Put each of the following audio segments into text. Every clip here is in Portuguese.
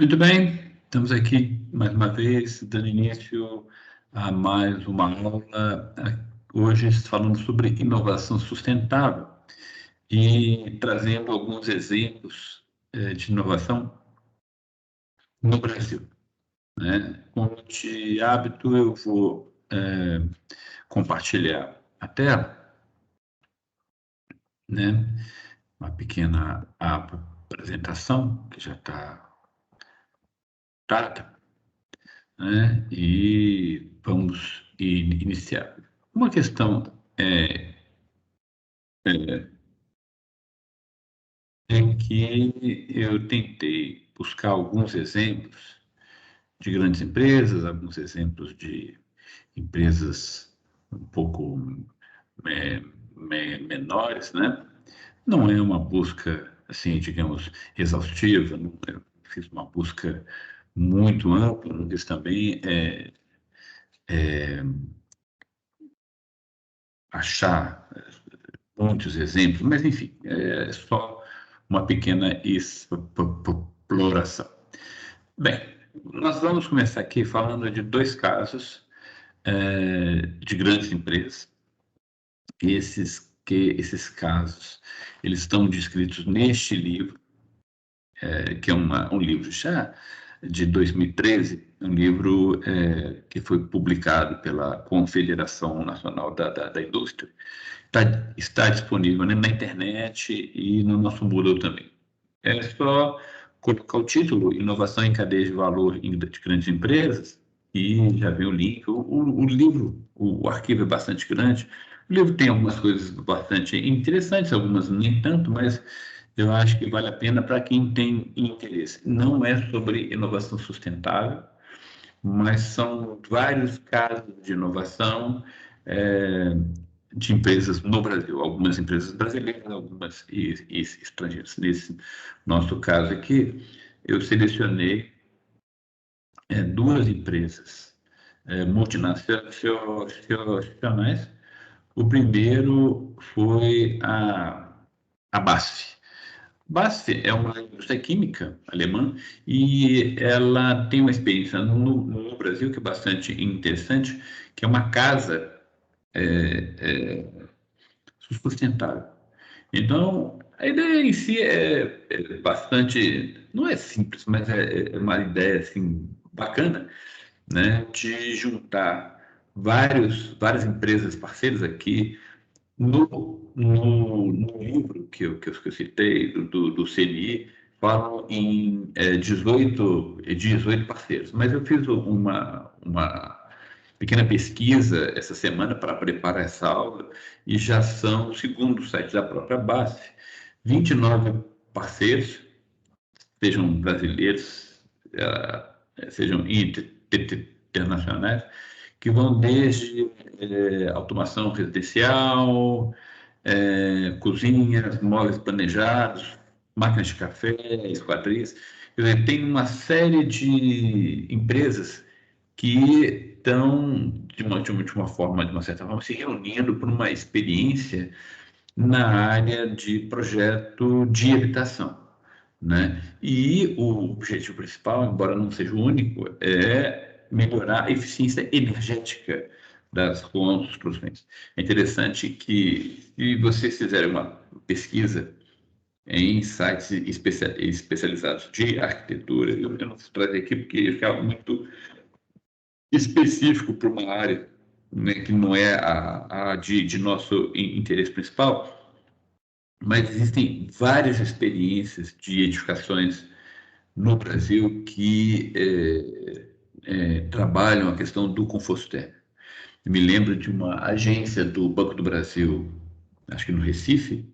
Muito bem, estamos aqui mais uma vez, dando início a mais uma aula, hoje falando sobre inovação sustentável e trazendo alguns exemplos de inovação no Brasil, né? Como de hábito, eu vou compartilhar a tela, né? Uma pequena apresentação que já está dada, né? E vamos iniciar. Uma questão é que eu tentei buscar alguns exemplos de grandes empresas, alguns exemplos de empresas um pouco menores, né? Não é uma busca, assim, digamos, exaustiva, não, eu fiz uma busca muito ampla, não fiz também achar muitos exemplos, mas enfim, é só uma pequena exploração. Bem, nós vamos começar aqui falando de dois casos de grandes empresas. Esses casos eles estão descritos neste livro, que é um livro já de 2013, um livro que foi publicado pela Confederação Nacional da Indústria. Está disponível, né, na internet e no nosso Moodle também. É só colocar o título Inovação em Cadeia de Valor de Grandes Empresas e já vem o link. O livro, o arquivo é bastante grande. O livro tem algumas coisas bastante interessantes, algumas nem tanto, mas eu acho que vale a pena para quem tem interesse. Não é sobre inovação sustentável, mas são vários casos de inovação é, de empresas no Brasil, algumas empresas brasileiras, algumas e estrangeiras. Nesse nosso caso aqui, eu selecionei duas empresas multinacionais. O primeiro foi a BASF. BASF é uma indústria química alemã e ela tem uma experiência no Brasil que é bastante interessante, que é uma casa sustentável. Então, a ideia em si é bastante, não é simples, mas é uma ideia assim bacana, né, de juntar várias empresas parceiras aqui no livro que eu citei, do CNI, falam em 18 parceiros. Mas eu fiz uma pequena pesquisa essa semana para preparar essa aula e já são, segundo o site da própria BASF, 29 parceiros, sejam brasileiros, sejam internacionais, que vão desde automação residencial, cozinhas, móveis planejados, máquinas de café, esquadrias. Quer dizer, tem uma série de empresas que estão, de uma forma, de uma certa forma, se reunindo por uma experiência na área de projeto de habitação, né? E o objetivo principal, embora não seja o único, é melhorar a eficiência energética das construções. É interessante que, se vocês fizerem uma pesquisa em sites especializados de arquitetura, eu não vou trazer aqui porque fica muito específico para uma área, né, que não é a de nosso interesse principal, mas existem várias experiências de edificações no Brasil que trabalham a questão do conforto térmico. Eu me lembro de uma agência do Banco do Brasil, acho que no Recife,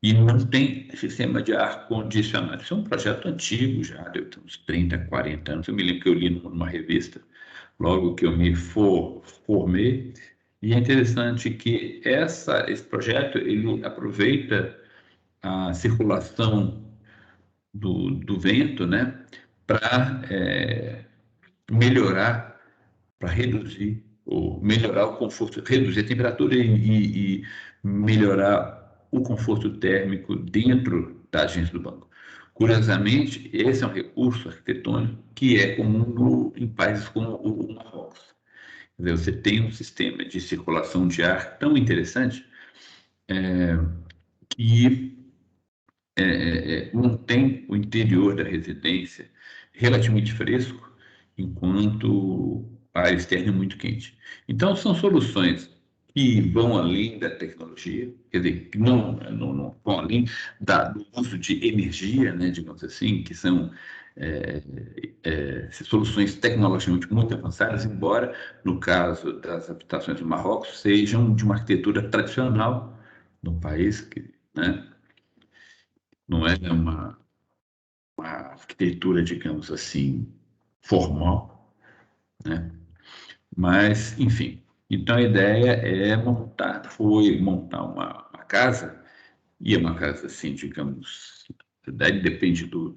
e não tem sistema de ar-condicionado. Isso é um projeto antigo já, deve ter uns 30, 40 anos. Eu me lembro que eu li numa revista, logo que eu me formei, e é interessante que esse projeto ele aproveita a circulação do vento, né, para melhorar, para reduzir, ou melhorar o conforto, reduzir a temperatura e melhorar o conforto térmico dentro da agência do banco. Curiosamente, esse é um recurso arquitetônico que é comum em países como o Marrocos. Quer dizer, você tem um sistema de circulação de ar tão interessante que mantém o interior da residência relativamente fresco, enquanto a área externa é muito quente. Então, são soluções que vão além da tecnologia, quer dizer, que não vão além do uso de energia, né, digamos assim, que são soluções tecnologicamente muito avançadas, embora, no caso das habitações do Marrocos, sejam de uma arquitetura tradicional no país, né, não é uma arquitetura, digamos assim, formal, né? Mas, enfim. Então, a ideia foi montar uma casa, e é uma casa, assim, digamos, daí depende do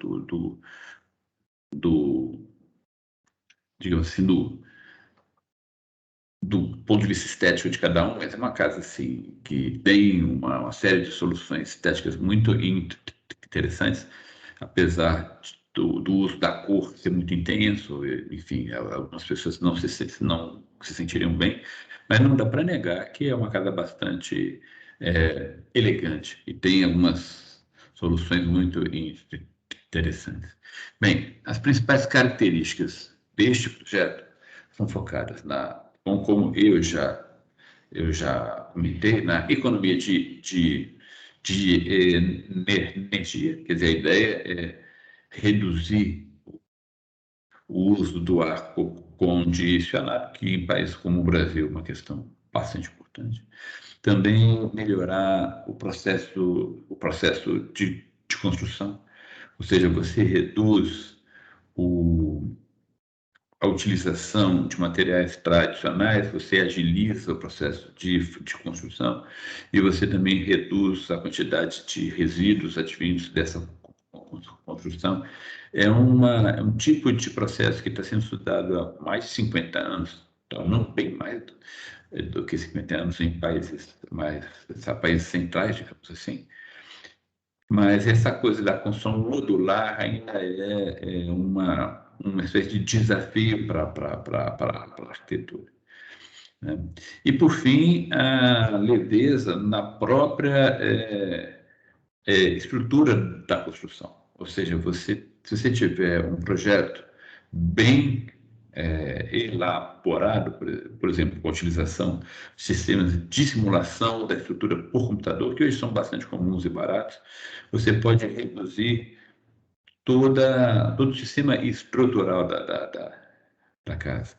digamos assim, do ponto de vista estético de cada um, mas é uma casa, assim, que tem uma série de soluções estéticas muito interessantes, apesar do uso da cor ser muito intenso, enfim, algumas pessoas não se sentiriam bem, mas não dá para negar que é uma casa bastante elegante e tem algumas soluções muito interessantes. Bem, as principais características deste projeto são focadas como eu já comentei, na economia de energia. Quer dizer, a ideia é reduzir o uso do ar condicionado, que em países como o Brasil é uma questão bastante importante. Também melhorar o processo de construção, ou seja, você reduz a utilização de materiais tradicionais, você agiliza o processo de construção e você também reduz a quantidade de resíduos advindos dessa construção. É um tipo de processo que está sendo estudado há mais de 50 anos, então não bem mais do que 50 anos em países centrais, digamos assim. Mas essa coisa da construção modular ainda é uma espécie de desafio para a arquitetura, né? E, por fim, a leveza na própria estrutura da construção. Ou seja, se você tiver um projeto bem elaborado, por exemplo, com a utilização de sistemas de simulação da estrutura por computador, que hoje são bastante comuns e baratos, você pode reduzir todo o sistema estrutural da casa.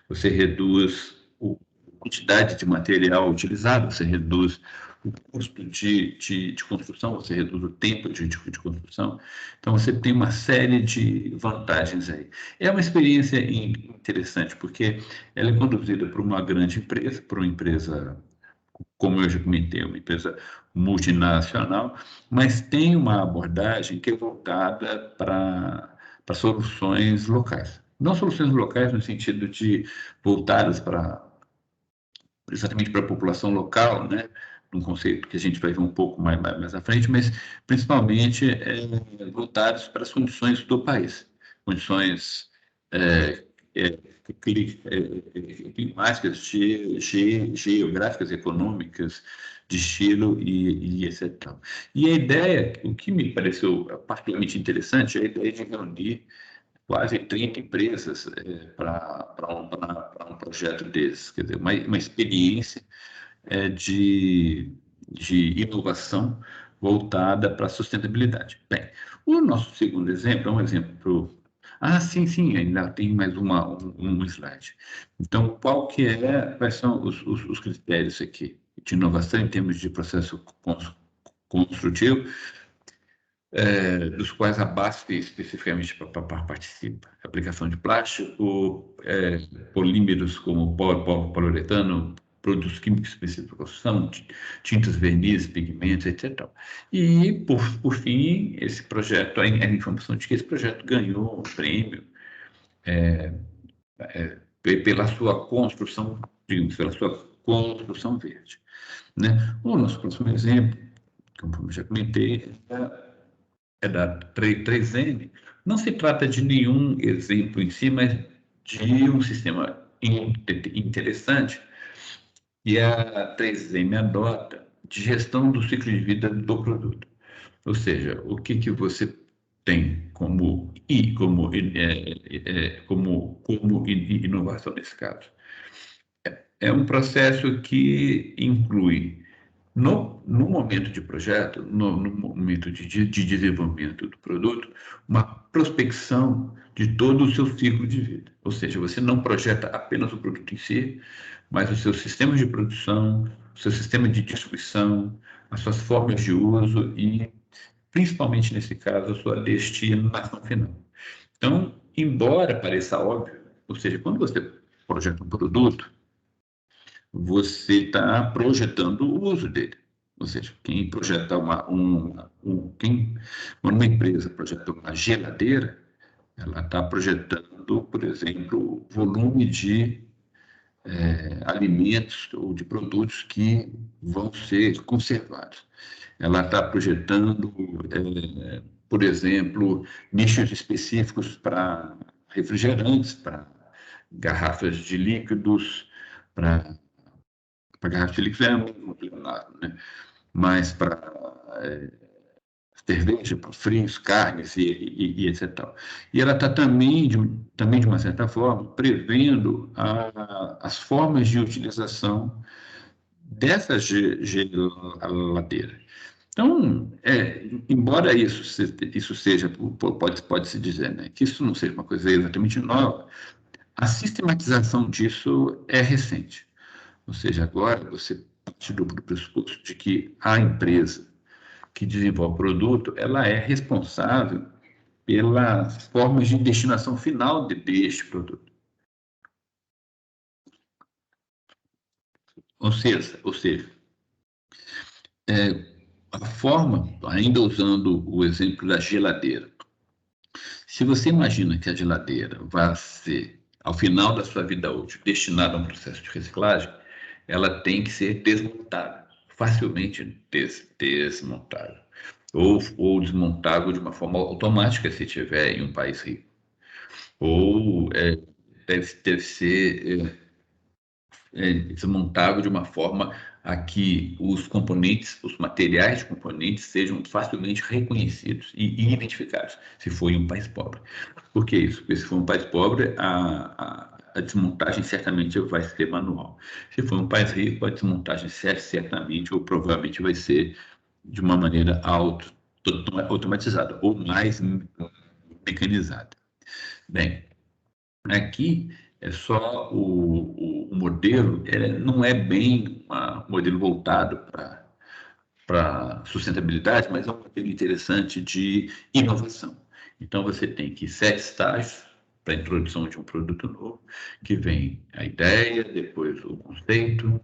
Você reduz a quantidade de material utilizado, você reduz o custo de construção, você reduz o tempo de construção. Então, você tem uma série de vantagens aí. É uma experiência interessante, porque ela é conduzida por uma grande empresa, por uma empresa, como eu já comentei, uma empresa multinacional, mas tem uma abordagem que é voltada para soluções locais. Não soluções locais no sentido de voltadas exatamente para a população local, né? Um conceito que a gente vai ver um pouco mais à frente, mas principalmente voltados para as condições do país, condições é, é, climáticas, geográficas, econômicas, de estilo e etc. E a ideia, o que me pareceu particularmente interessante, é a ideia de reunir quase 30 empresas para um projeto desse, quer dizer, uma experiência de inovação voltada para a sustentabilidade. Bem, o nosso segundo exemplo é um exemplo. Ah, sim, sim, ainda tem mais um slide. Então, quais são os critérios aqui de inovação em termos de processo construtivo, dos quais a BASF especificamente participa? Aplicação de plástico, polímeros como poliuretano, produtos químicos específicos para construção, tintas, vernizes, pigmentos, etc. E, por fim, esse projeto, a informação de que esse projeto ganhou um prêmio pela sua construção, digamos, pela sua construção verde, né? O nosso próximo exemplo, como eu já comentei, é da 3M. Não se trata de nenhum exemplo em si, mas de um sistema interessante que a 3M adota de gestão do ciclo de vida do produto. Ou seja, o que você tem como inovação nesse caso? É um processo que inclui, no momento de projeto, no momento de desenvolvimento do produto, uma prospecção de todo o seu ciclo de vida. Ou seja, você não projeta apenas o produto em si, mas os seus sistemas de produção, o seu sistema de distribuição, as suas formas de uso e, principalmente nesse caso, a sua destinação final. Então, embora pareça óbvio, ou seja, quando você projeta um produto, você está projetando o uso dele. Ou seja, quem projeta quando uma empresa projeta uma geladeira, ela está projetando, por exemplo, volume de alimentos ou de produtos que vão ser conservados. Ela está projetando, por exemplo, nichos específicos para refrigerantes, para garrafas de líquidos, para garrafa de líquido é muito claro, né? Mas para cerveja, para frios, carnes e etc. E ela está também, também, de uma certa forma, prevendo as formas de utilização dessa geladeira. Então, embora isso seja, pode-se dizer, né, que isso não seja uma coisa exatamente nova, a sistematização disso é recente. Ou seja, agora você parte do pressuposto de que a empresa que desenvolve o produto, ela é responsável pelas formas de destinação final deste produto. Ou seja, a forma, ainda usando o exemplo da geladeira, se você imagina que a geladeira vai ser, ao final da sua vida útil, destinada a um processo de reciclagem, ela tem que ser desmontável, facilmente desmontável, ou desmontável de uma forma automática se tiver em um país rico, ou deve ser desmontável de uma forma a que os componentes, os materiais de componentes sejam facilmente reconhecidos e identificados, se for em um país pobre. Por que isso? Porque se for um país pobre, a desmontagem certamente vai ser manual. Se for um país rico, a desmontagem certamente ou provavelmente vai ser de uma maneira automatizada ou mais mecanizada. Bem, aqui é só o modelo, não é bem um modelo voltado para sustentabilidade, mas é um modelo interessante de inovação. Então, você tem aqui 7 estágios para a introdução de um produto novo, que vem a ideia, depois o conceito,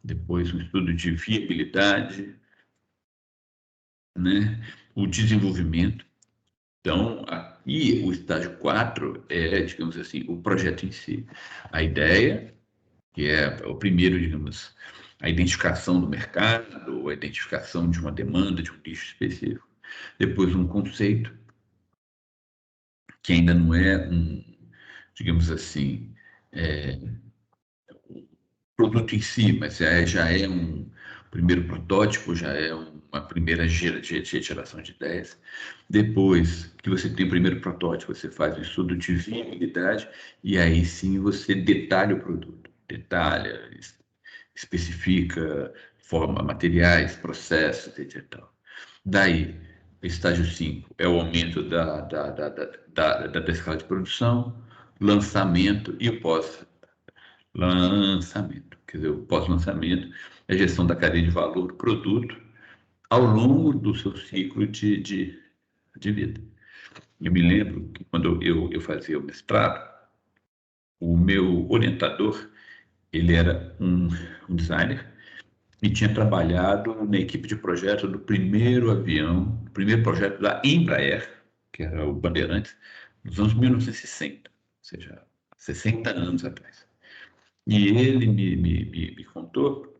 depois um estudo de viabilidade, né? O desenvolvimento. Então, aqui o estágio 4 é, digamos assim, o projeto em si. A ideia, que é o primeiro, digamos, a identificação do mercado, a identificação de uma demanda, de um nicho específico. Depois, um conceito, que ainda não é digamos assim, produto em si, mas já é um primeiro protótipo, já é uma primeira geração de ideias. Depois que você tem o primeiro protótipo, você faz um estudo de viabilidade e aí sim você detalha o produto, detalha, especifica forma, materiais, processos, etc. Daí, estágio 5 é o aumento da escala de produção, lançamento e o pós-lançamento. Quer dizer, o pós-lançamento é a gestão da cadeia de valor do produto ao longo do seu ciclo de vida. Eu me lembro que quando eu fazia o mestrado, o meu orientador, ele era um designer e tinha trabalhado na equipe de projeto do primeiro avião, o primeiro projeto da Embraer, que era o Bandeirantes, nos anos 1960, ou seja, 60 anos atrás. E ele me contou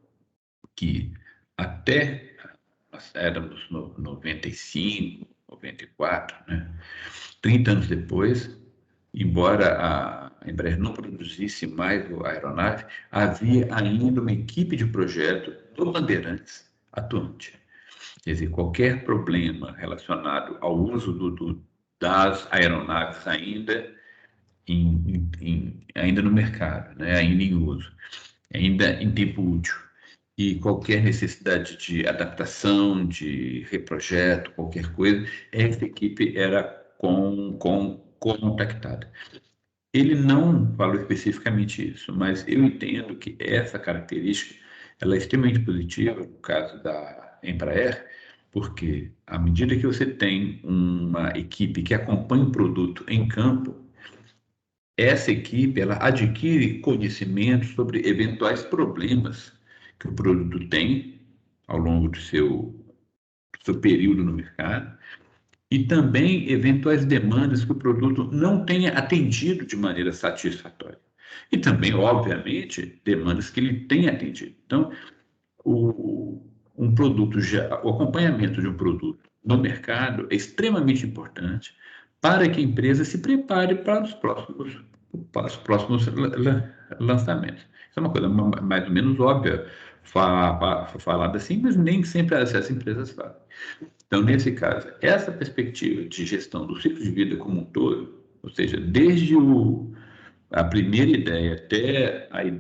que até nós éramos no 95, 94, né? 30 anos depois, embora a Embraer não produzisse mais a aeronave, havia ainda uma equipe de projeto do Bandeirantes atuante. Quer dizer, qualquer problema relacionado ao uso das aeronaves ainda no mercado, né? Ainda em uso, ainda em tempo útil. E qualquer necessidade de adaptação, de reprojeto, qualquer coisa, essa equipe era contactada. Ele não falou especificamente isso, mas eu entendo que essa característica ela é extremamente positiva no caso da Embraer, porque à medida que você tem uma equipe que acompanha o produto em campo, essa equipe ela adquire conhecimento sobre eventuais problemas que o produto tem ao longo do seu período no mercado e também eventuais demandas que o produto não tenha atendido de maneira satisfatória. E também, obviamente, demandas que ele tenha atendido. Então, o acompanhamento de um produto no mercado é extremamente importante para que a empresa se prepare para os próximos lançamentos. Isso é uma coisa mais ou menos óbvia, falada assim, mas nem sempre as empresas fazem. Então, nesse caso, essa perspectiva de gestão do ciclo de vida como um todo, ou seja, desde a primeira ideia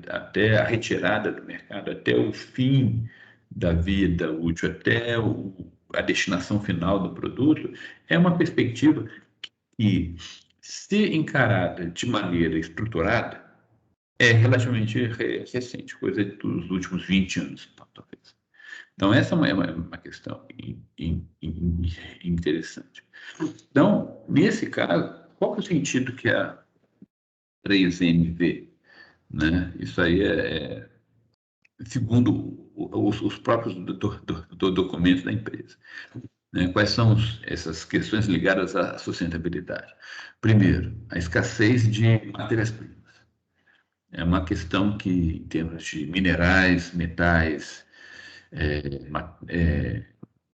até a retirada do mercado, até o fim da vida útil, até a destinação final do produto, é uma perspectiva que, se encarada de maneira estruturada, é relativamente recente, coisa dos últimos 20 anos, talvez. Então, essa é uma questão interessante. Então, nesse caso, qual que é o sentido que a 3M vê? Né? Isso aí segundo os próprios documentos da empresa. Né? Quais são essas questões ligadas à sustentabilidade? Primeiro, a escassez de matérias-primas. É uma questão que, em termos de minerais, metais,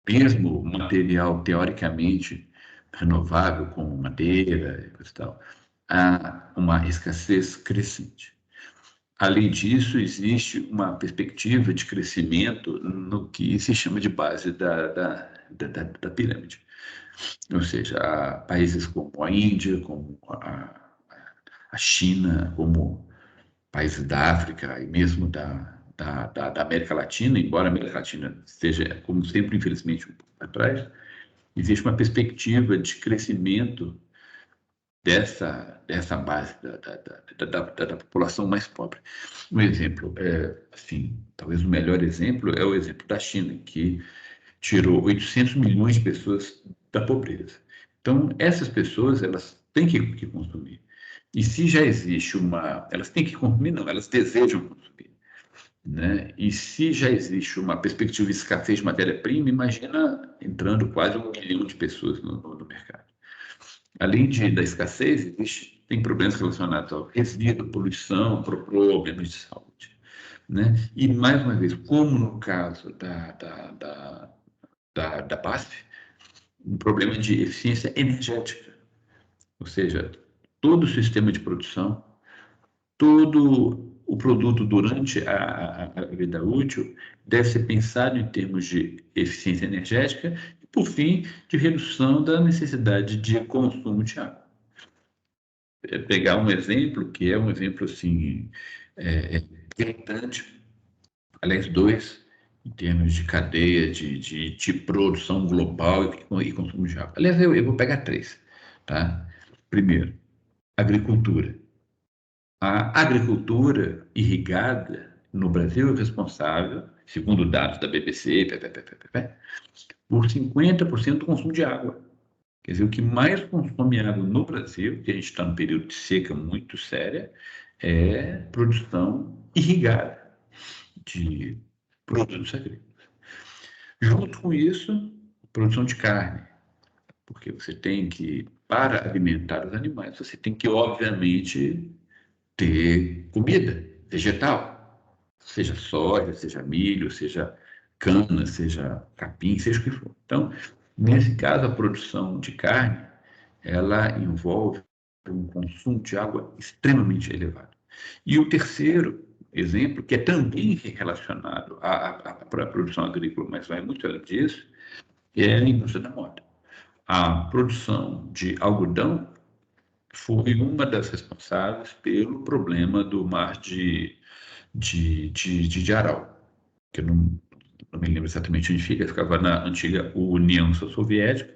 mesmo material teoricamente renovável, como madeira e tal, há uma escassez crescente. Além disso, existe uma perspectiva de crescimento no que se chama de base da pirâmide. Ou seja, há países como a Índia, como a China, como países da África e mesmo da América Latina, embora a América Latina esteja, como sempre, infelizmente, um pouco atrás, existe uma perspectiva de crescimento dessa base da população mais pobre. Um exemplo, assim, talvez o melhor exemplo é o exemplo da China, que tirou 800 milhões de pessoas da pobreza. Então, essas pessoas, elas têm que consumir. E se já existe elas têm que consumir, não, elas desejam consumir. Né? E se já existe uma perspectiva de escassez de matéria-prima, imagina entrando quase 1 milhão de pessoas no mercado. Além da escassez, tem problemas relacionados ao resíduo, poluição, problemas de saúde. Né? E, mais uma vez, como no caso da BASF, um problema de eficiência energética. Ou seja, todo o sistema de produção, todo o produto durante a vida útil deve ser pensado em termos de eficiência energética e, por fim, de redução da necessidade de consumo de água. Pegar um exemplo, que é um exemplo assim, gritante, aliás, dois, em termos de cadeia de produção global e consumo de água. Aliás, eu vou pegar três. Tá? Primeiro, agricultura. A agricultura irrigada no Brasil é responsável, segundo dados da BBC, por 50% do consumo de água. Quer dizer, o que mais consome água no Brasil, que a gente está num período de seca muito séria, é produção irrigada de produtos agrícolas. Junto com isso, produção de carne, porque você tem que, para alimentar os animais, você tem que, obviamente, ter comida vegetal, seja soja, seja milho, seja cana, seja capim, seja o que for. Então, Nesse caso, a produção de carne, ela envolve um consumo de água extremamente elevado. E o terceiro exemplo, que é também relacionado à produção agrícola, mas vai muito além disso, é a indústria da moda. A produção de algodão foi uma das responsáveis pelo problema do mar de Aral, que eu não me lembro exatamente onde fica, ficava na antiga União Soviética,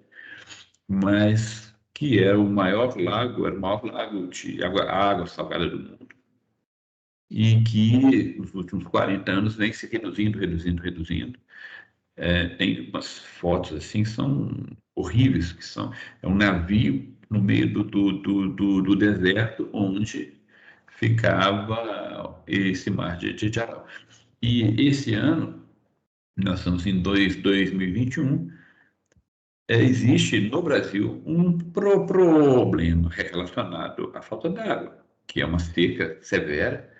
mas que era o maior lago, era o maior lago de água salgada do mundo, e que nos últimos 40 anos vem se reduzindo. Tem umas fotos assim, são horríveis, que é um navio no meio do deserto onde ficava esse mar de Aral. E esse ano, nós estamos em 2021, existe no Brasil um problema relacionado à falta d'água, que é uma seca severa,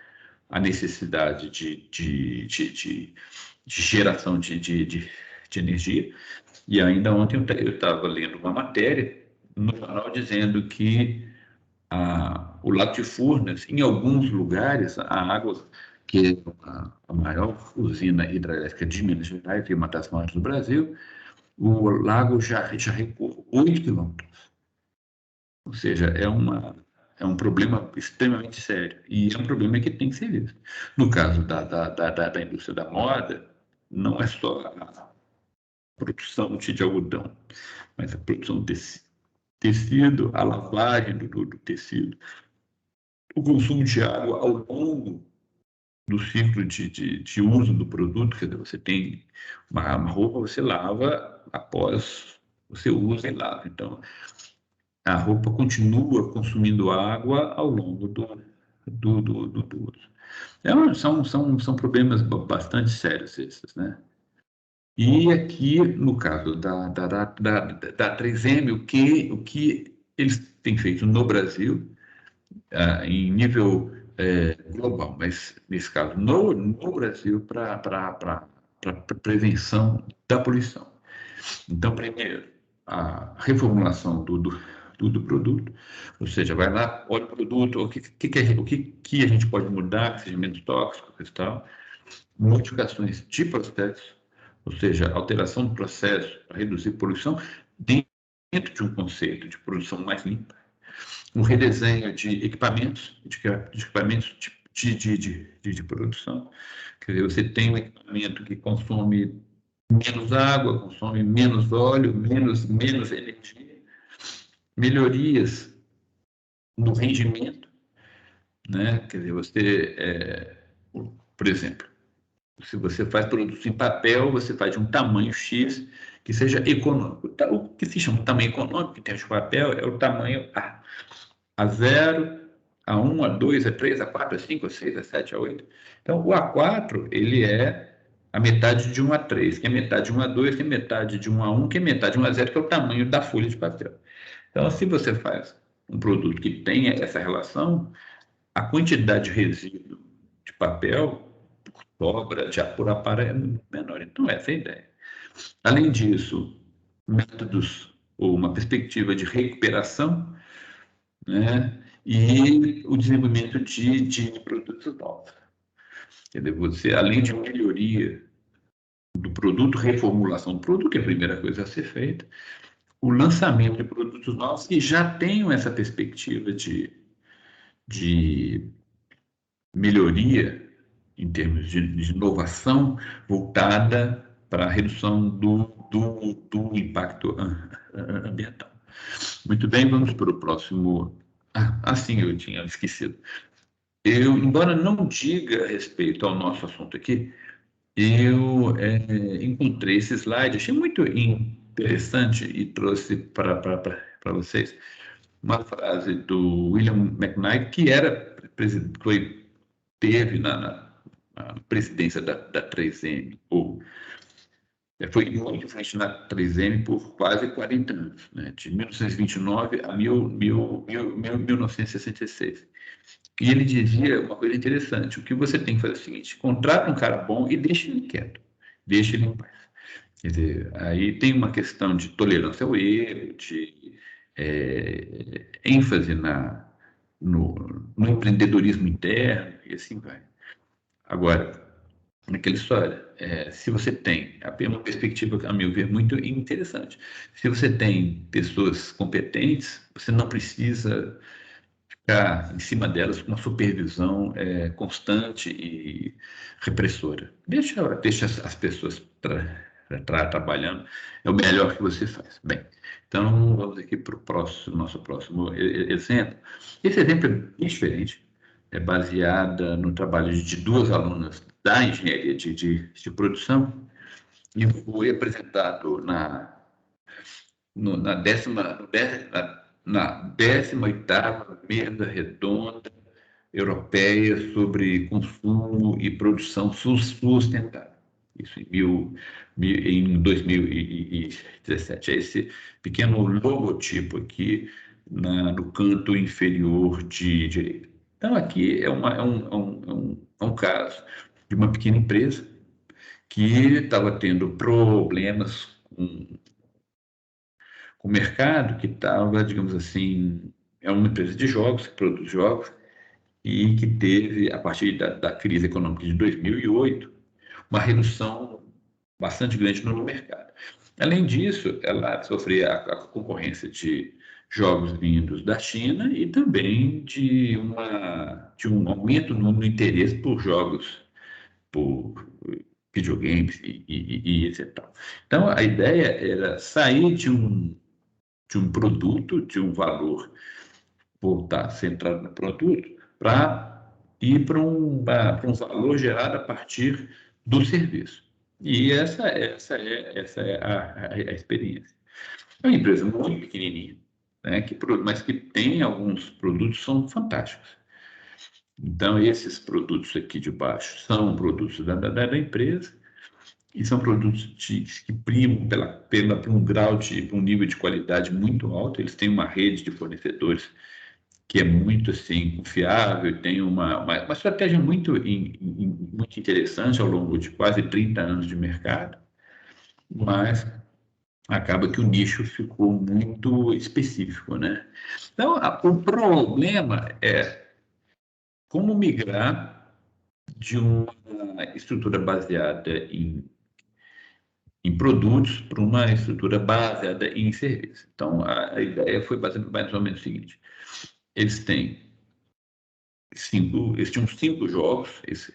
a necessidade de geração de energia. E ainda ontem eu estava lendo uma matéria no jornal dizendo que o Lago de Furnas, em alguns lugares, a água, que é a maior usina hidrelétrica de Minas Gerais, e uma das maiores do Brasil, o lago já recuou 8 quilômetros. Ou seja, é um problema extremamente sério. E é um problema que tem que ser visto. No caso da indústria da moda, não é só a produção de algodão, mas a produção de tecido, a lavagem do tecido, o consumo de água ao longo do ciclo de uso do produto. Quer dizer, você tem uma roupa, você lava após você usa e lava. Então, a roupa continua consumindo água ao longo do uso. São problemas bastante sérios esses, né? E aqui, no caso da 3M, o que eles têm feito no Brasil, em nível global, mas nesse caso no Brasil, para prevenção da poluição. Então, primeiro, a reformulação do produto, ou seja, vai lá, olha o produto, o que a gente pode mudar, que seja menos tóxico e tal, modificações de processo, ou seja, alteração do processo para reduzir poluição dentro de um conceito de produção mais limpa, um redesenho de equipamentos, de produção. Quer dizer, você tem um equipamento que consome menos água, consome menos óleo, menos energia, melhorias no rendimento, né? Quer dizer, por exemplo, se você faz produtos em papel, você faz de um tamanho X que seja econômico. O que se chama tamanho econômico, que tem de papel, é o tamanho A0, A1, A2, A3, A4, A5, A6, A7, A8. Então, o A4, ele é a metade de um A3, que é metade de um A2, que é metade de um A1, que é metade de um A0, que é o tamanho da folha de papel. Então, se você faz um produto que tenha essa relação, a quantidade de resíduo de papel, por sobra, por aparelho, é muito menor. Então, essa é a ideia. Além disso, métodos ou uma perspectiva de recuperação, né? E o desenvolvimento de produtos novos. Quer dizer, você, além de melhoria do produto, reformulação do produto, que é a primeira coisa a ser feita, o lançamento de produtos novos que já tenham essa perspectiva de melhoria em termos de inovação voltada para a redução do impacto ambiental. Muito bem, vamos para o próximo. Sim, eu tinha esquecido. Embora não diga respeito ao nosso assunto aqui, eu encontrei esse slide, achei muito interessante e trouxe para vocês uma frase do William McKnight, que teve na presidência da 3M, foi muito influente na 3M por quase 40 anos, né? De 1929 a 1966. E ele dizia uma coisa interessante: o que você tem que fazer é o seguinte, contrata um cara bom e deixa ele quieto, deixa ele em paz. Quer dizer, aí tem uma questão de tolerância ao erro, de ênfase no empreendedorismo interno e assim vai. Agora, naquela história, se você tem apenas uma perspectiva, a meu ver, muito interessante. Se você tem pessoas competentes, você não precisa ficar em cima delas com uma supervisão constante e repressora. Deixa as pessoas trabalhando, é o melhor que você faz. Bem, então vamos aqui para o nosso próximo exemplo. Esse exemplo é bem diferente, é baseada no trabalho de duas alunas da engenharia de produção e foi apresentado na na 18ª Mesa Redonda Europeia sobre Consumo e Produção Sustentável. Isso em 2017. É esse pequeno logotipo aqui no canto inferior de direita. Então, aqui é um caso de uma pequena empresa que estava tendo problemas com o mercado, que estava, digamos assim, é uma empresa de jogos, que produz jogos, e que teve, a partir da crise econômica de 2008, uma redução bastante grande no mercado. Além disso, ela sofria a concorrência de jogos vindos da China e também de um aumento no interesse por jogos, por videogames e etc. Então, a ideia era sair de um produto, de um valor voltar centrado no produto, para ir para um valor gerado a partir do serviço. E essa é a experiência. É uma empresa muito pequenininha, né, mas que tem alguns produtos que são fantásticos. Então, esses produtos aqui de baixo são produtos da empresa e são produtos que primam por um nível de qualidade muito alto. Eles têm uma rede de fornecedores que é muito assim confiável, tem uma estratégia muito interessante ao longo de quase 30 anos de mercado, mas acaba que o nicho ficou muito específico, né? Então, o problema é como migrar de uma estrutura baseada em produtos para uma estrutura baseada em serviços. Então, a ideia foi mais ou menos o seguinte: eles tinham 5 jogos. Isso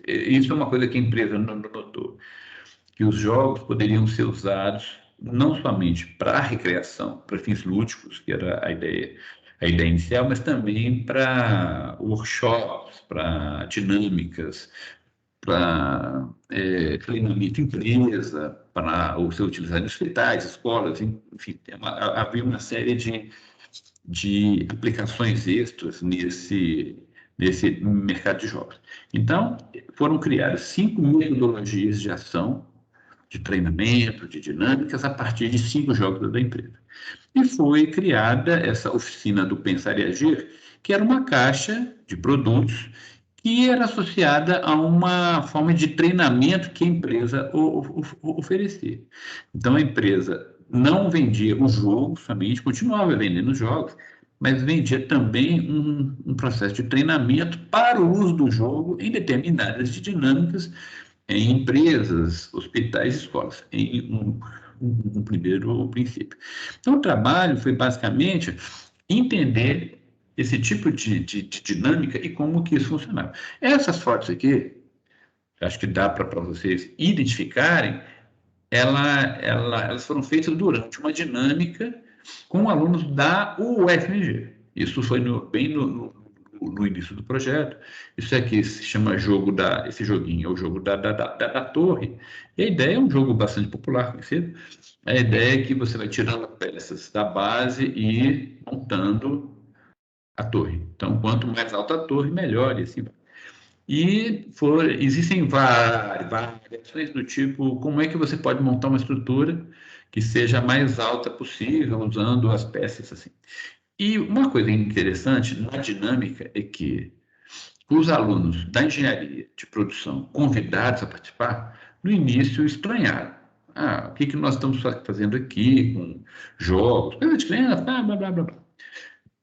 é uma coisa que a empresa não notou, que os jogos poderiam ser usados não somente para recreação, para fins lúdicos, que era a ideia inicial, mas também para workshops, para dinâmicas, para treinamento em empresa, para o ser utilizado em hospitais, escolas, enfim, havia uma série de aplicações extras nesse mercado de jogos. Então, foram criadas 5 metodologias de ação, de treinamento, de dinâmicas, a partir de 5 jogos da empresa. E foi criada essa oficina do Pensar e Agir, que era uma caixa de produtos que era associada a uma forma de treinamento que a empresa oferecia. Então, a empresa não vendia o jogo somente, continuava vendendo os jogos, mas vendia também um processo de treinamento para o uso do jogo em determinadas dinâmicas em empresas, hospitais e escolas, em um primeiro princípio. Então, o trabalho foi basicamente entender esse tipo de dinâmica e como que isso funcionava. Essas fotos aqui, acho que dá para vocês identificarem, elas foram feitas durante uma dinâmica com alunos da UFMG. Isso foi bem no início do projeto. Isso aqui se chama esse joguinho é o jogo da torre. E a ideia é um jogo bastante popular, conhecido. A ideia é que você vai tirando peças da base e ir montando a torre. Então, quanto mais alta a torre, melhor, e assim vai. E existem variações do tipo, como é que você pode montar uma estrutura que seja a mais alta possível, usando as peças assim. E uma coisa interessante na dinâmica é que os alunos da engenharia de produção convidados a participar, no início estranharam. o que nós estamos fazendo aqui com jogos, coisa de criança, blá, blá, blá, blá.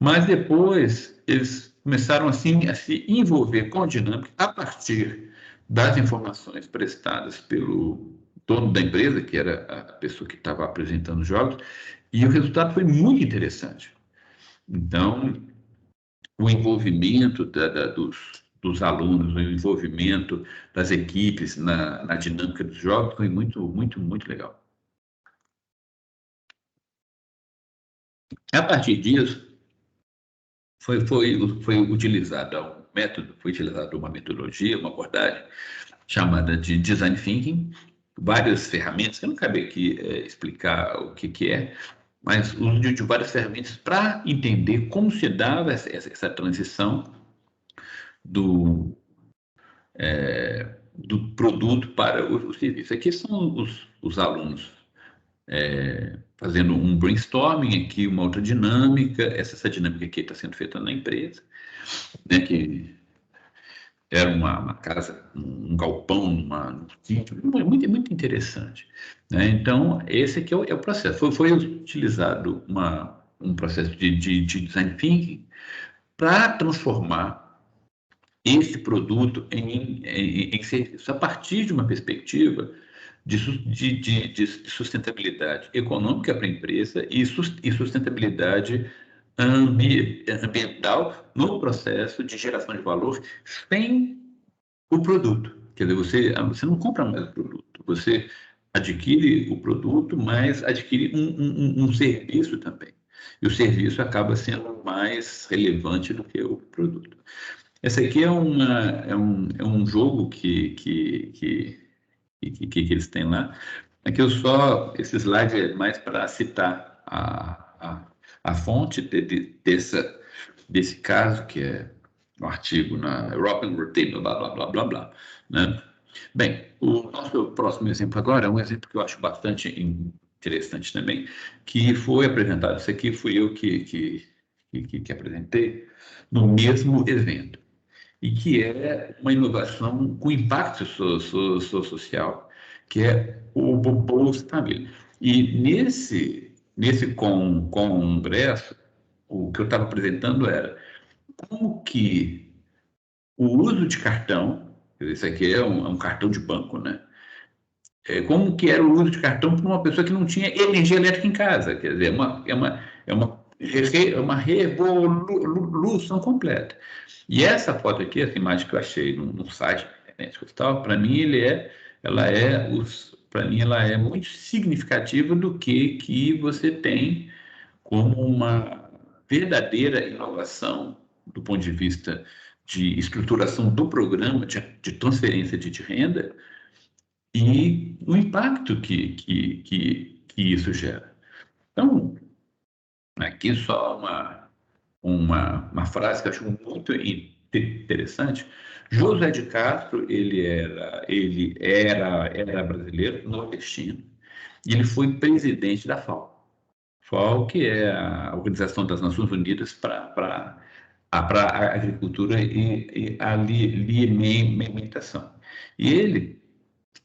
Mas depois eles começaram assim a se envolver com a dinâmica a partir das informações prestadas pelo dono da empresa, que era a pessoa que estava apresentando os jogos, e o resultado foi muito interessante. Então, o envolvimento dos alunos, o envolvimento das equipes na dinâmica dos jogos foi muito, muito, muito legal. A partir disso, foi utilizado um método, foi utilizada uma metodologia, uma abordagem chamada de Design Thinking, várias ferramentas, eu não cabe aqui explicar o que é, mas o uso de várias ferramentas para entender como se dava essa transição do, do produto para o serviço. Aqui são os alunos fazendo um brainstorming aqui, uma outra dinâmica, essa dinâmica aqui está sendo feita na empresa, né, que era uma casa, um galpão, um sítio, muito, muito interessante. Né? Então, esse aqui é o processo. Foi utilizado um processo de design thinking para transformar esse produto em serviço, a partir de uma perspectiva de sustentabilidade econômica para a empresa e sustentabilidade ambiental no processo de geração de valor sem o produto. Quer dizer, você não compra mais o produto, você adquire o produto, mas adquire um serviço também. E o serviço acaba sendo mais relevante do que o produto. Esse aqui é um jogo que eles têm lá. Aqui esse slide é mais para citar a fonte desse caso, que é um artigo na European Roundtable, blá, blá, blá, blá, blá, né? Bem, o nosso próximo exemplo agora é um exemplo que eu acho bastante interessante também, que foi apresentado, isso aqui fui eu que apresentei no mesmo evento, e que é uma inovação com impacto social, que é o Bolsa Família. E nesse congresso, o que eu estava apresentando era como que o uso de cartão, isso aqui é um cartão de banco, né? Como que era o uso de cartão para uma pessoa que não tinha energia elétrica em casa, quer dizer, é uma revolução completa. E essa foto aqui, essa imagem que eu achei no site da internet, para mim ela é muito significativa do que você tem como uma verdadeira inovação do ponto de vista de estruturação do programa de transferência de renda e o impacto que isso gera. Então, aqui só uma frase que eu acho muito interessante. José de Castro, era brasileiro, nordestino, e ele foi presidente da FAO. FAO, que é a Organização das Nações Unidas para a Agricultura e Alimentação. E ele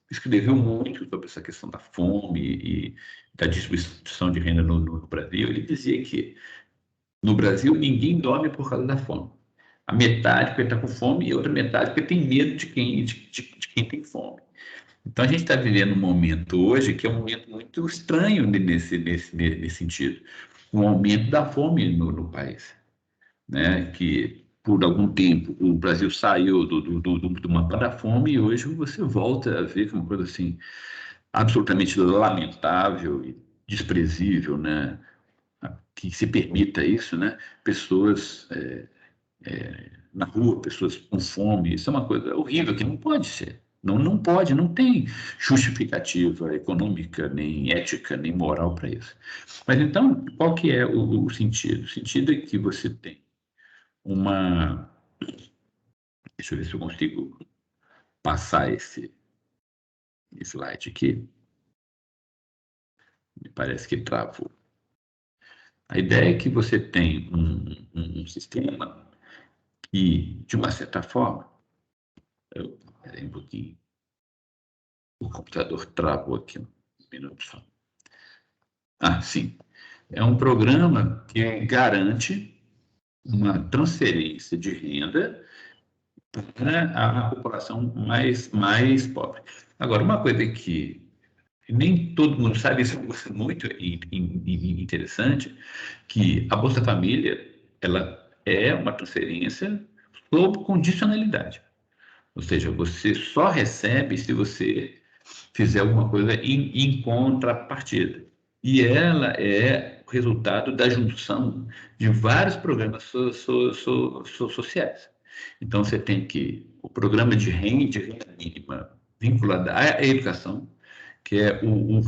escreveu muito sobre essa questão da fome e da distribuição de renda no Brasil. Ele dizia que no Brasil ninguém dorme por causa da fome. A metade porque está com fome e a outra metade porque tem medo de quem tem fome. Então a gente está vivendo um momento hoje que é um momento muito estranho nesse sentido. Um aumento da fome no país, né? Que por algum tempo o Brasil saiu do mapa da fome e hoje você volta a ver uma coisa assim absolutamente lamentável e desprezível, né? Que se permita isso, né? Pessoas na rua, pessoas com fome, isso é uma coisa horrível que não pode ser. Não pode, não tem justificativa econômica, nem ética, nem moral para isso. Mas então, qual que é o sentido? O sentido é que você tem uma. Deixa eu ver se eu consigo passar esse slide aqui. Me parece que travou. A ideia é que você tem um sistema que, de uma certa forma, peraí um pouquinho, o computador travou aqui. minutos só. Sim. É um programa que garante uma transferência de renda para a população mais pobre. Agora, uma coisa que nem todo mundo sabe, isso é muito interessante, que a Bolsa Família, ela é uma transferência sob condicionalidade. Ou seja, você só recebe se você fizer alguma coisa em contrapartida. E ela é o resultado da junção de vários programas sociais. Então, você tem o programa de renda mínima vinculado à educação, que é o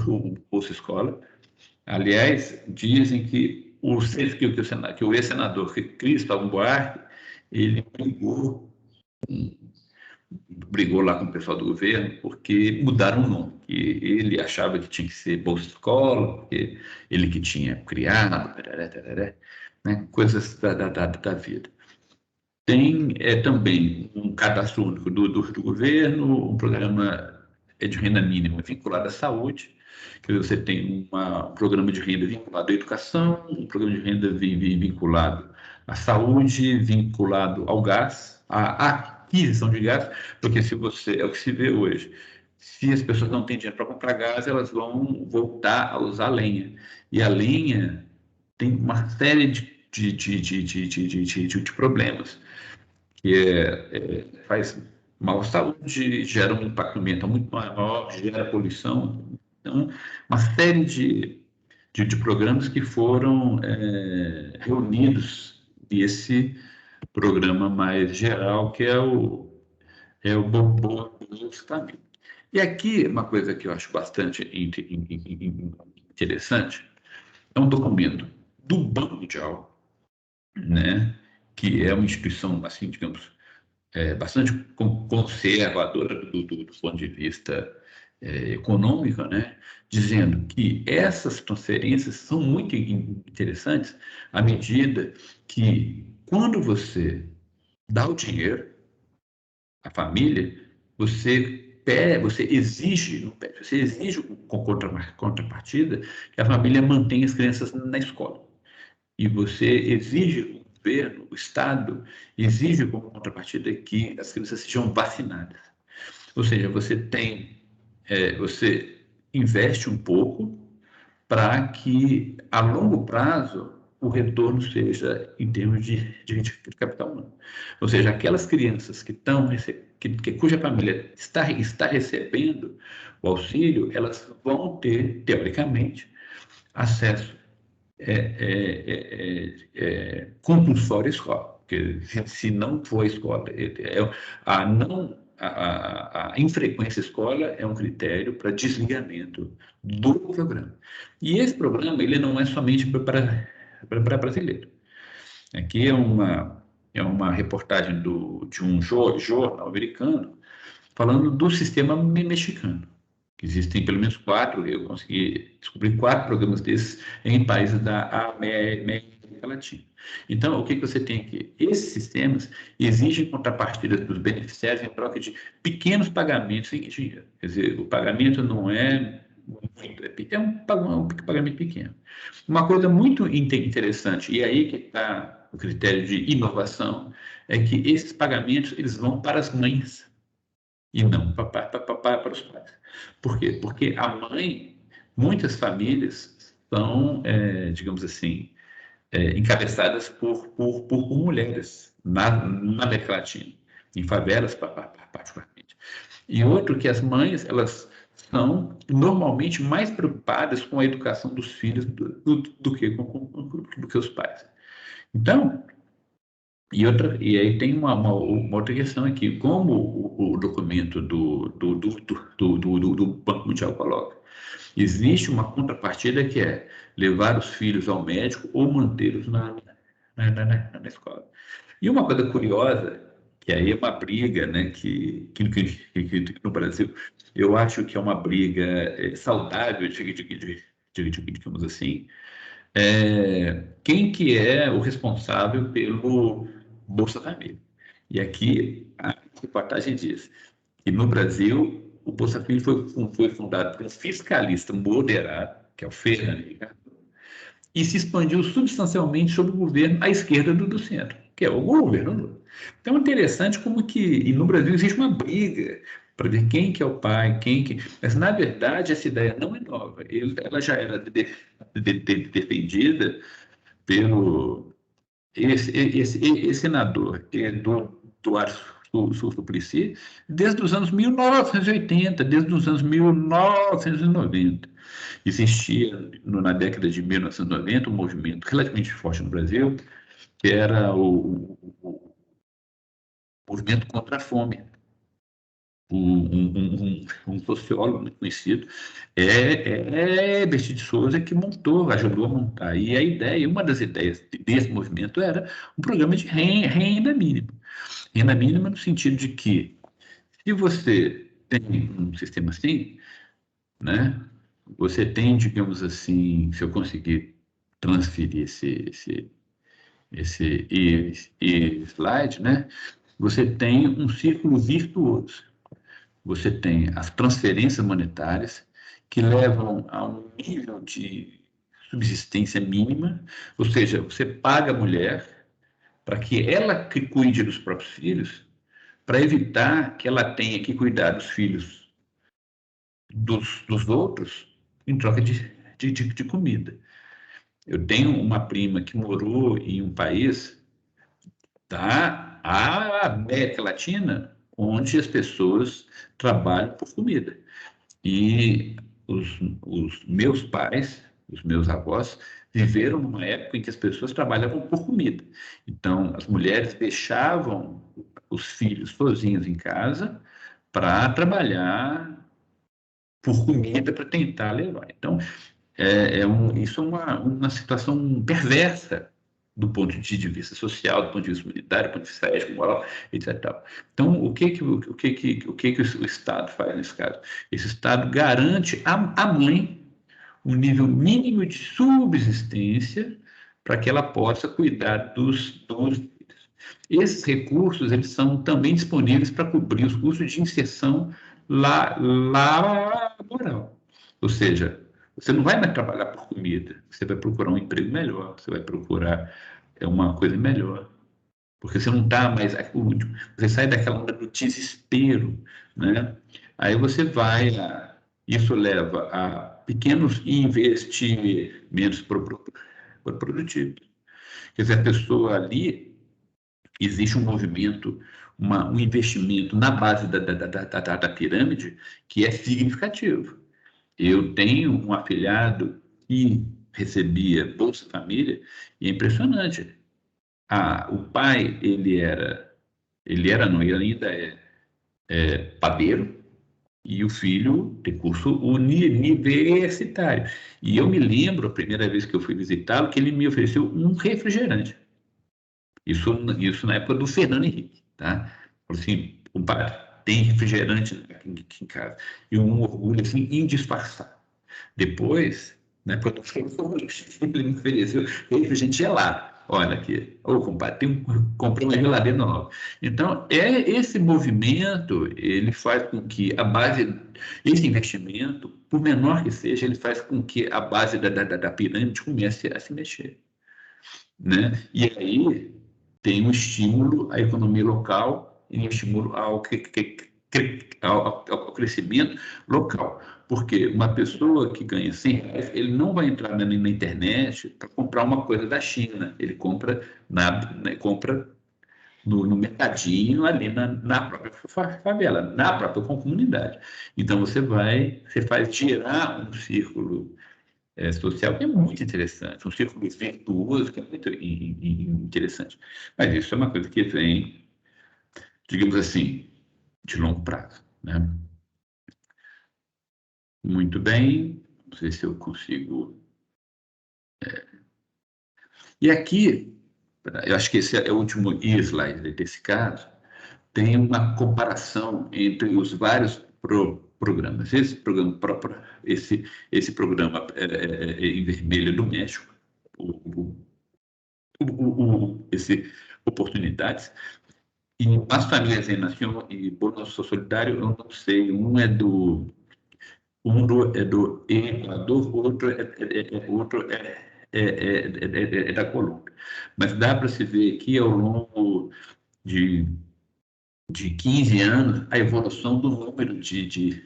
Bolsa Escola. Aliás, dizem que o ex-senador Cristóvão Buarque, ele brigou lá com o pessoal do governo porque mudaram o nome. E ele achava que tinha que ser Bolsa Escola, porque ele que tinha criado, né, coisas da vida. Tem também um cadastro único do governo, um programa de renda mínima vinculado à saúde, que você tem um programa de renda vinculado à educação, um programa de renda vinculado à saúde, vinculado ao gás, à aquisição de gás, porque se você, é o que se vê hoje, se as pessoas não têm dinheiro para comprar gás, elas vão voltar a usar lenha. E a lenha tem uma série de problemas que faz mal à saúde, gera um impacto ambiental muito maior, gera poluição. Então, uma série de programas que foram reunidos nesse programa mais geral, que é o Bolsa Família. E aqui, uma coisa que eu acho bastante interessante, é um documento do Banco Mundial, né, que é uma instituição, assim, digamos, bastante conservadora do ponto de vista econômico, né, dizendo que essas transferências são muito interessantes à medida que, quando você dá o dinheiro à família, você exige com contrapartida que a família mantenha as crianças na escola. E você exige o governo, o Estado, exige como contrapartida que as crianças sejam vacinadas. Ou seja, você investe um pouco para que, a longo prazo, o retorno seja em termos de capital humano. Ou seja, aquelas crianças cuja família está recebendo o auxílio, elas vão ter, teoricamente, acesso compulsório à escola, porque se não for a escola, a infrequência à escola é um critério para desligamento do programa. E esse programa ele não é somente para brasileiro. Aqui é uma reportagem de um jornal americano falando do sistema mexicano. Existem pelo menos 4, eu consegui descobrir 4 programas desses em países da América Latina. Então, o que você tem aqui? Esses sistemas exigem contrapartidas dos beneficiários em troca de pequenos pagamentos em dinheiro. Quer dizer, o pagamento não é um pagamento pequeno. Uma coisa muito interessante, e aí que está o critério de inovação, é que esses pagamentos eles vão para as mães e não para os pais. Por quê? Porque muitas famílias são, digamos assim, encabeçadas por mulheres na América Latina, em favelas particularmente. E outro que as mães, elas são normalmente mais preocupadas com a educação dos filhos do que os pais. Então, e aí tem uma outra questão aqui, como o documento do Banco Mundial coloca, existe uma contrapartida que é levar os filhos ao médico ou mantê-los na escola. E uma coisa curiosa, que aí é uma briga, né, que no Brasil, eu acho que é uma briga saudável, digamos assim, quem que é o responsável pelo Bolsa Família. E aqui a reportagem diz que no Brasil o Bolsa Família foi fundado por um fiscalista moderado, que é o Fernando Henrique, e se expandiu substancialmente sob o governo à esquerda do centro, que é o governo Lula. Então é interessante como que, e no Brasil existe uma briga para ver quem que é o pai, Mas, na verdade, essa ideia não é nova. Ela já era defendida pelo esse senador Eduardo Suplicy desde os anos 1980, desde os anos 1990. Existia, na década de 1990, um movimento relativamente forte no Brasil, que era o movimento contra a fome. Um sociólogo muito conhecido, Herbert de Souza, que ajudou a montar. E a ideia, uma das ideias desse movimento era um programa de renda mínima. Renda mínima no sentido de que, se você tem um sistema assim, né, você tem, digamos assim, se eu conseguir transferir esse slide, né, você tem um círculo virtuoso. Você tem as transferências monetárias que levam a um nível de subsistência mínima, ou seja, você paga a mulher para que ela cuide dos próprios filhos, para evitar que ela tenha que cuidar dos filhos dos outros em troca de comida. Eu tenho uma prima que morou em um país da América Latina, onde as pessoas trabalham por comida. E os meus pais, os meus avós, viveram numa época em que as pessoas trabalhavam por comida. Então, as mulheres deixavam os filhos sozinhos em casa para trabalhar por comida para tentar levar. Então, isso é uma situação perversa do ponto de vista social, do ponto de vista humanitário, do ponto de vista ético, moral, etc. Então, o que o Estado faz nesse caso? Esse Estado garante à mãe um nível mínimo de subsistência para que ela possa cuidar dos filhos. Esses recursos, eles são também disponíveis para cobrir os custos de inserção laboral. Ou seja, você não vai mais trabalhar por comida, você vai procurar um emprego melhor, você vai procurar uma coisa melhor. Porque você não está mais. Você sai daquela onda do desespero, né? Aí você vai. Isso leva a pequenos investimentos produtivos. Quer dizer, a pessoa ali, existe um movimento, um investimento na base da pirâmide que é significativo. Eu tenho um afilhado que recebia Bolsa Família e é impressionante. O pai, não, ele ainda é padeiro, e o filho tem curso universitário. E eu me lembro, a primeira vez que eu fui visitá-lo, que ele me ofereceu um refrigerante. Isso na época do Fernando Henrique, tá? Falei assim, compadre, tem refrigerante aqui em casa. E um orgulho, assim, indisfarçável. Depois, na época do Fernando Henrique, ele me ofereceu refrigerante gelado. Olha aqui, compadre, comprei uma geladeira nova. Então, esse movimento, ele faz com que a base, esse investimento, por menor que seja, ele faz com que a base da pirâmide comece a se mexer, né? E aí tem um estímulo à economia local e um estímulo ao crescimento local. Porque uma pessoa que ganha R$ 100, ele não vai entrar na internet para comprar uma coisa da China. Ele compra, compra no mercadinho, ali na própria favela, na própria comunidade. Então, você faz girar um círculo social que é muito interessante, um círculo virtuoso que é muito interessante. Mas isso é uma coisa que vem, digamos assim, de longo prazo, né? Muito bem, não sei se eu consigo. E aqui, eu acho que esse é o último slide desse caso, tem uma comparação entre os vários programas. Esse programa em vermelho do México, esse oportunidades, E as famílias em Nação e Bolsa Solidário, eu não sei, é do Equador, outro é da Colômbia. Mas dá para se ver aqui ao longo de, de 15 anos a evolução do número de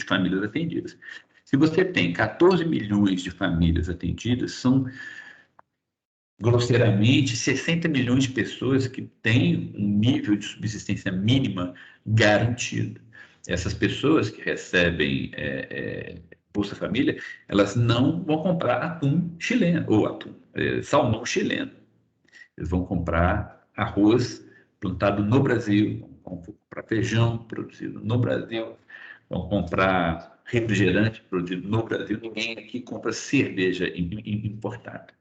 famílias atendidas. Se você tem 14 milhões de famílias atendidas, são grosseiramente 60 milhões de pessoas que têm um nível de subsistência mínima garantido. Essas pessoas que recebem Bolsa Família, elas não vão comprar atum chileno, ou salmão chileno. Eles vão comprar arroz plantado no Brasil, vão comprar feijão produzido no Brasil, vão comprar refrigerante produzido no Brasil. Ninguém aqui compra cerveja importada.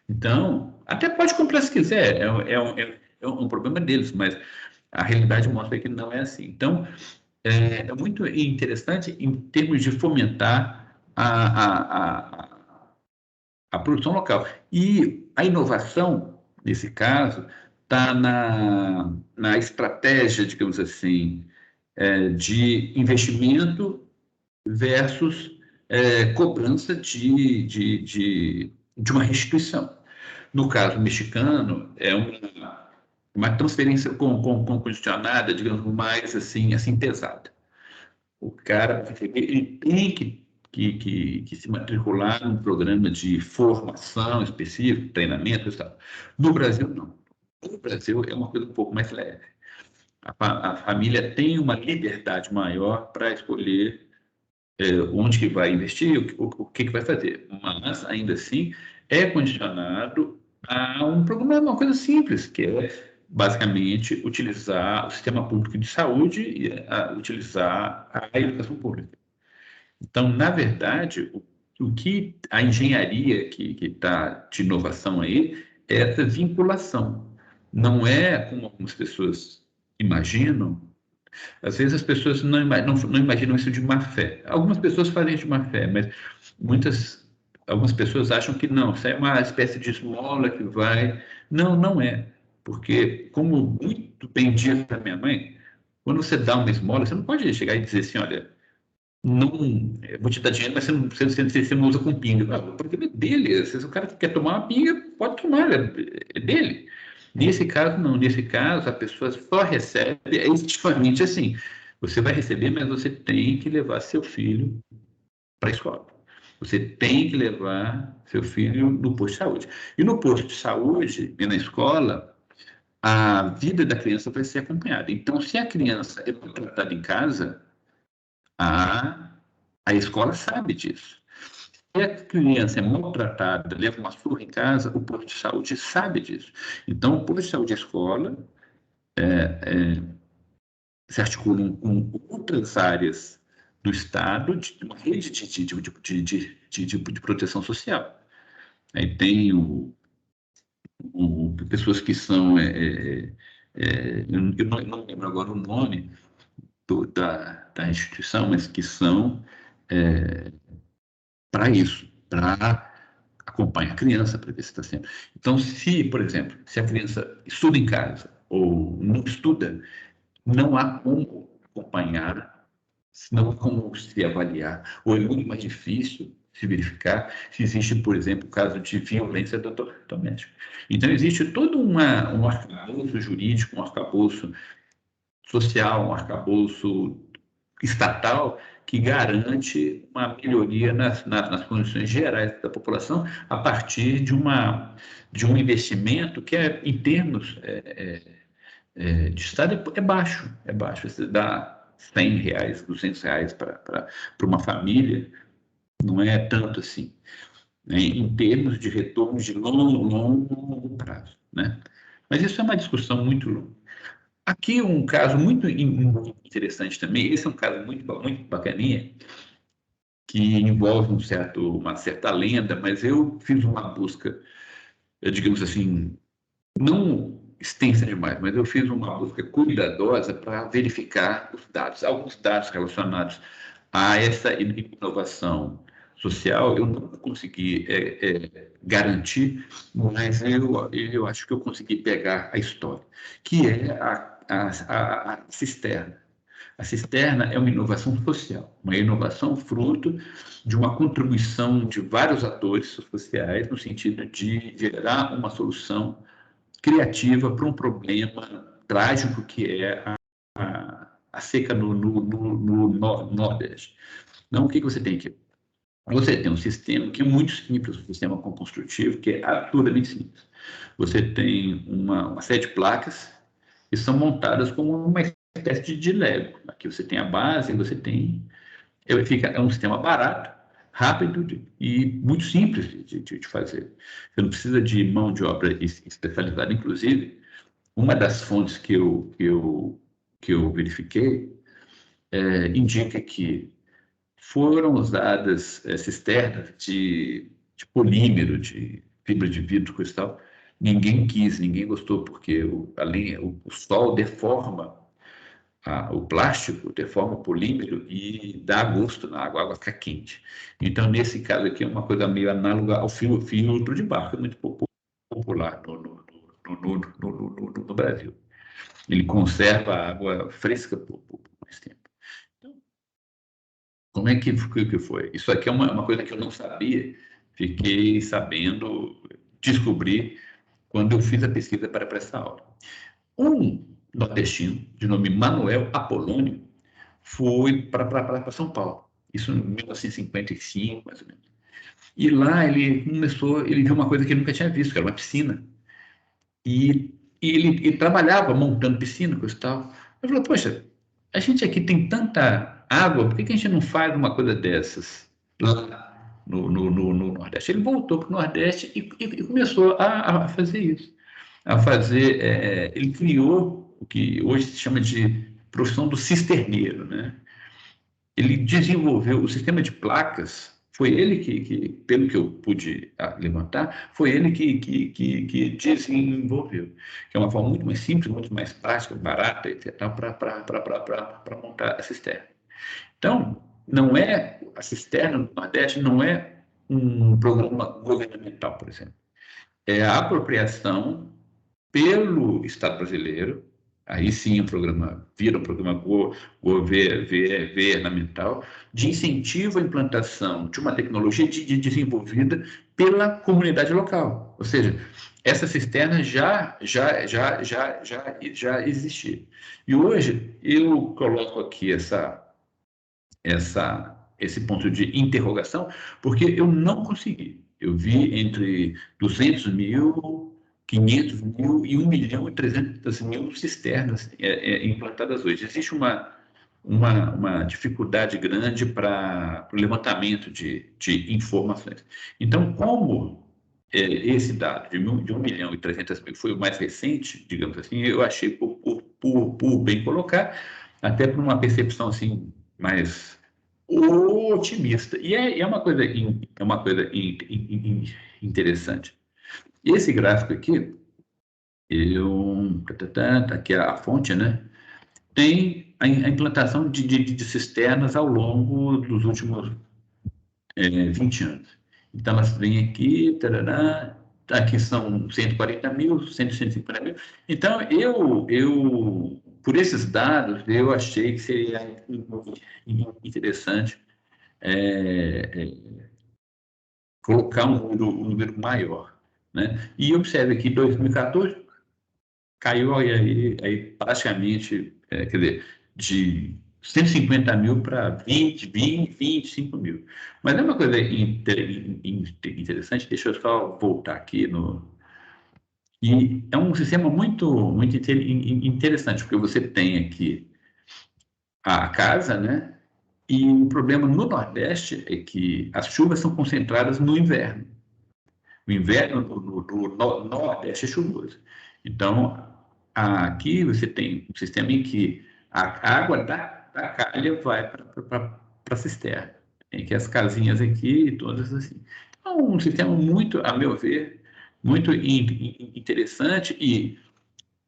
Então, até pode comprar se quiser, é um problema deles, mas a realidade mostra que não é assim. Então, é muito interessante em termos de fomentar a produção local. E a inovação, nesse caso, está na estratégia, digamos assim, de investimento versus cobrança de uma restituição. No caso mexicano, é uma transferência condicionada, digamos, mais assim pesada. O cara ele tem que se matricular num programa de formação específico, treinamento e tal. No Brasil, não. No Brasil é uma coisa um pouco mais leve. A família tem uma liberdade maior para escolher onde que vai investir, o que vai fazer. Mas, ainda assim, é condicionado a um programa, uma coisa simples, que é, basicamente, utilizar o sistema público de saúde e utilizar a educação pública. Então, na verdade, o que a engenharia que está de inovação aí é essa vinculação. Não é como algumas pessoas imaginam. Às vezes as pessoas não imaginam isso de má fé. Algumas pessoas fazem de má fé, mas algumas pessoas acham que não, isso é uma espécie de esmola que vai. Não, não é. Porque, como muito bem disse a minha mãe, quando você dá uma esmola, você não pode chegar e dizer assim, olha, não, eu vou te dar dinheiro, mas você não usa com pinga. Não, o problema é dele. Se o cara quer tomar uma pinga, pode tomar, é dele. Nesse caso, não. Nesse caso, a pessoa só recebe, é efetivamente assim. Você vai receber, mas você tem que levar seu filho para a escola. Você tem que levar seu filho no posto de saúde. E no posto de saúde e na escola, a vida da criança vai ser acompanhada. Então, se a criança é tratada em casa, a, a escola sabe disso. Se a criança é maltratada, leva uma surra em casa, o posto de saúde sabe disso. Então, o posto de saúde e a escola se articulam com outras áreas do Estado, de uma rede de proteção social. Aí tem pessoas que são. Eu não lembro agora o nome da instituição, mas que são para isso, para acompanhar a criança, para ver se está sendo. Então, se, por exemplo, se a criança estuda em casa ou não estuda, não há como acompanhar, não há como se avaliar, ou é muito mais difícil se verificar se existe, por exemplo, caso de violência doméstica. Então, existe todo um arcabouço jurídico, um arcabouço social, um arcabouço estatal que garante uma melhoria nas condições gerais da população a partir de um investimento que, em termos de Estado, é baixo. Você dá R$ 100, R$ 200 para uma família, não é tanto assim, né, em termos de retorno de longo prazo. Né? Mas isso é uma discussão muito longa. Aqui um caso muito interessante também, esse é um caso muito bacaninha, que envolve uma certa lenda, mas eu fiz uma busca, digamos assim, não extensa demais, mas eu fiz uma busca cuidadosa para verificar os dados, alguns dados relacionados a essa inovação social, eu não consegui garantir, mas eu acho que eu consegui pegar a história, que é a cisterna. A cisterna é uma inovação social, uma inovação fruto de uma contribuição de vários atores sociais, no sentido de gerar uma solução criativa para um problema trágico que é a seca no Nordeste. Então, o que você tem aqui? Você tem um sistema que é muito simples, um sistema construtivo, que é absurdamente simples. Você tem uma série de placas que são montadas como uma espécie de Lego. Aqui você tem a base, você tem... É um sistema barato, rápido e muito simples de fazer. Você não precisa de mão de obra especializada. Inclusive, uma das fontes que eu verifiquei indica que foram usadas cisternas de polímero, de fibra de vidro, coisa e tal. Ninguém quis, ninguém gostou, porque o sol deforma o plástico, deforma o polímero e dá gosto na água, a água fica quente. Então, nesse caso aqui, é uma coisa meio análoga ao filtro de barco, é muito popular no Brasil. Ele conserva a água fresca por mais tempo. Então, como é que foi? Isso aqui é uma coisa que eu não sabia, fiquei sabendo, descobri quando eu fiz a pesquisa para essa aula. Um nordestino, de nome Manuel Apolônio, foi para São Paulo, isso em 1955, mais ou menos. E lá ele viu uma coisa que ele nunca tinha visto, que era uma piscina. E ele trabalhava montando piscina, coisa e tal. Ele falou, poxa, a gente aqui tem tanta água, por que a gente não faz uma coisa dessas lá no Nordeste? Ele voltou para o Nordeste e começou a fazer isso. Ele criou o que hoje se chama de profissão do cisterneiro, né? Ele desenvolveu o sistema de placas, foi ele pelo que eu pude levantar, foi ele que desenvolveu, que é uma forma muito mais simples, muito mais prática, barata, etc., para montar a cisterna. Então, a cisterna no Nordeste não é um programa governamental, por exemplo. É a apropriação pelo Estado brasileiro, aí sim vira um programa governamental, de incentivo à implantação de uma tecnologia desenvolvida pela comunidade local. Ou seja, essa cisterna já existia. E hoje eu coloco aqui esse ponto de interrogação, porque eu não consegui. Eu vi entre 200 mil, 500 mil e 1 milhão e 300 mil cisternas implantadas hoje. Existe uma dificuldade grande para o levantamento de informações. Então, como esse dado de 1 milhão e 300 mil foi o mais recente, digamos assim, eu achei por bem colocar, até por uma percepção assim mais otimista. E é uma coisa interessante. Esse gráfico aqui, tá aqui a fonte, né? Tem a implantação de cisternas ao longo dos últimos 20 anos. Então, elas vêm aqui, tarará, aqui são 140 mil, 150 mil. Então, por esses dados, eu achei que seria interessante colocar um número maior, né? E observe que em 2014 caiu aí praticamente, quer dizer, de 150 mil para 25 mil. Mas é uma coisa interessante, deixa eu só voltar aqui E é um sistema muito interessante, porque você tem aqui a casa, né? E o problema no Nordeste é que as chuvas são concentradas no inverno. O inverno no Nordeste é chuvoso. Então, aqui você tem um sistema em que a água da calha vai para a cisterna. Tem que as casinhas aqui, todas assim. Então, um sistema muito, a meu ver, muito interessante e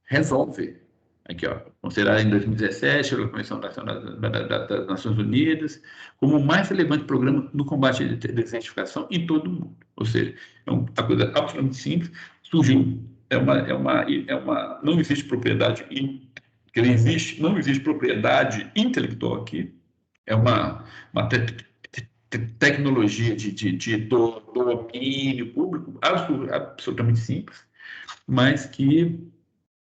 resolve Aqui, ó, considerada em 2017 pela Comissão Nacional das Nações Unidas como o mais relevante programa no combate à desertificação em todo o mundo. Ou seja, é uma coisa absolutamente simples, surgiu, não existe propriedade, não existe propriedade intelectual aqui, é uma tecnologia de domínio público absolutamente simples, mas que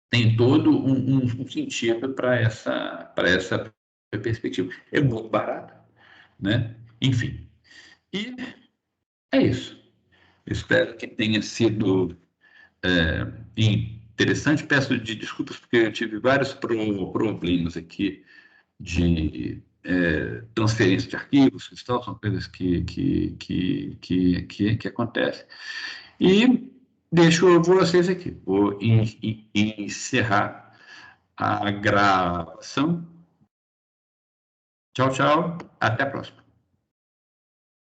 tem todo um sentido para essa perspectiva. É muito barato, né? Enfim. E é isso. Espero que tenha sido interessante. Peço desculpas porque eu tive vários problemas aqui de transferência de arquivos, são coisas que acontecem. E deixo vocês aqui. Vou encerrar a gravação. Tchau, tchau. Até a próxima.